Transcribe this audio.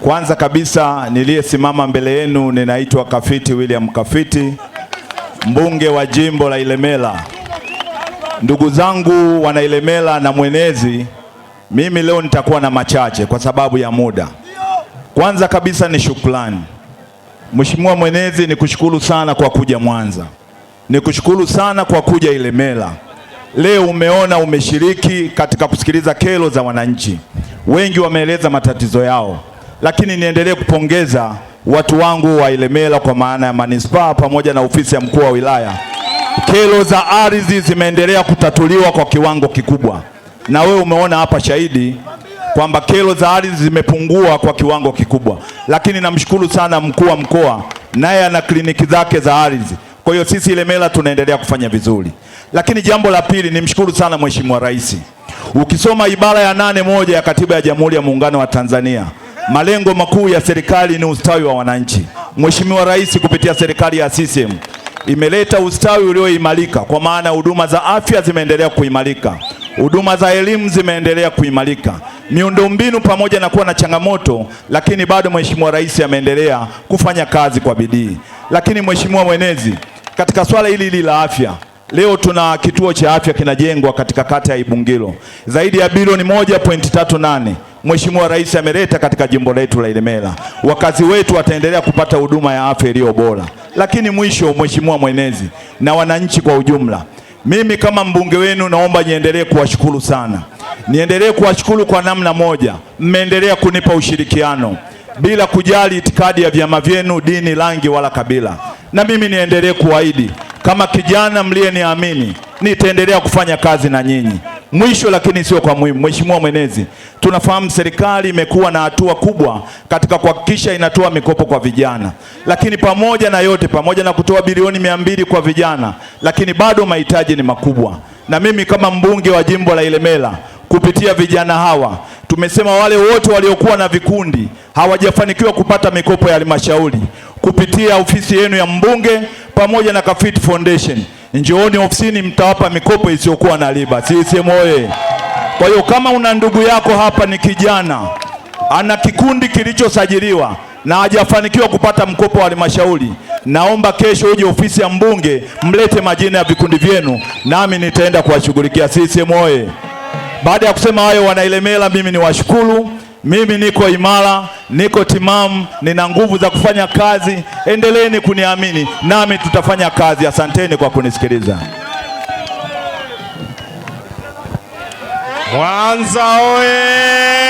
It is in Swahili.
Kwanza kabisa niliyesimama mbele yenu ninaitwa Kafiti William Kafiti, mbunge wa jimbo la Ilemela. Ndugu zangu wana Ilemela na mwenezi, mimi leo nitakuwa na machache kwa sababu ya muda. Kwanza kabisa ni shukrani. Mheshimiwa mwenezi, nikushukuru sana kwa kuja Mwanza. Nikushukuru sana kwa kuja Ilemela. Leo umeona umeshiriki katika kusikiliza kero za wananchi. Wengi wameeleza matatizo yao. Lakini niendelee kupongeza watu wangu wa Ilemela kwa maana ya manispaa pamoja na ofisi ya mkuu wa wilaya. Kero za ardhi zimeendelea kutatuliwa kwa kiwango kikubwa. Na wewe umeona hapa shahidi kwamba kero za ardhi zimepungua kwa kiwango kikubwa. Lakini namshukuru sana mkuu wa mkoa, naye ana kliniki zake za ardhi. Kwa hiyo sisi Ilemela tunaendelea kufanya vizuri. Lakini jambo la pili, nimshukuru sana Mheshimiwa Rais. Ukisoma ibara ya 8(1) ya Katiba ya Jamhuri ya Muungano wa Tanzania, malengo makuu ya serikali ni ustawi wa wananchi. Mheshimiwa Rais kupitia serikali ya CCM imeleta ustawi ulioimarika, kwa maana huduma za afya zimeendelea kuimarika, huduma za elimu zimeendelea kuimarika, miundombinu pamoja na kuwa na changamoto, lakini bado Mheshimiwa Rais ameendelea kufanya kazi kwa bidii. Lakini Mheshimiwa mwenezi, katika swala hili la afya, leo tuna kituo cha afya kinajengwa katika kata ya Ibungilo, zaidi ya bilioni 1.38 Mheshimiwa Rais ameleta katika jimbo letu la Ilemela. Wakazi wetu wataendelea kupata huduma ya afya iliyo bora. Lakini mwisho, Mheshimiwa mwenezi na wananchi kwa ujumla, mimi kama mbunge wenu naomba niendelee kuwashukuru sana. Niendelee kuwashukuru kwa namna moja, mmeendelea kunipa ushirikiano bila kujali itikadi ya vyama vyenu, dini, rangi wala kabila. Na mimi niendelee kuahidi kama kijana mliyeniamini, nitaendelea kufanya kazi na nyinyi. Mwisho lakini sio kwa muhimu, Mheshimiwa mwenezi, tunafahamu serikali imekuwa na hatua kubwa katika kuhakikisha inatoa mikopo kwa vijana. Lakini pamoja na yote, pamoja na kutoa bilioni 200 kwa vijana, lakini bado mahitaji ni makubwa. Na mimi kama mbunge wa jimbo la Ilemela, kupitia vijana hawa, tumesema wale wote waliokuwa na vikundi hawajafanikiwa kupata mikopo ya halmashauri, kupitia ofisi yenu ya mbunge pamoja na Kafiti Foundation, njooni ofisini, mtawapa mikopo isiyokuwa na riba. CCM oye! Kwa hiyo kama una ndugu yako hapa ni kijana, ana kikundi kilichosajiliwa na hajafanikiwa kupata mkopo wa halmashauri, naomba kesho uje ofisi ya mbunge, mlete majina ya vikundi vyenu, nami nitaenda kuwashughulikia. CCM oye! Baada ya kusema hayo, wana Ilemela, mimi ni washukuru. Mimi niko imara, niko timamu, nina nguvu za kufanya kazi. Endeleeni kuniamini, nami tutafanya kazi. Asanteni kwa kunisikiliza. Mwanza oye!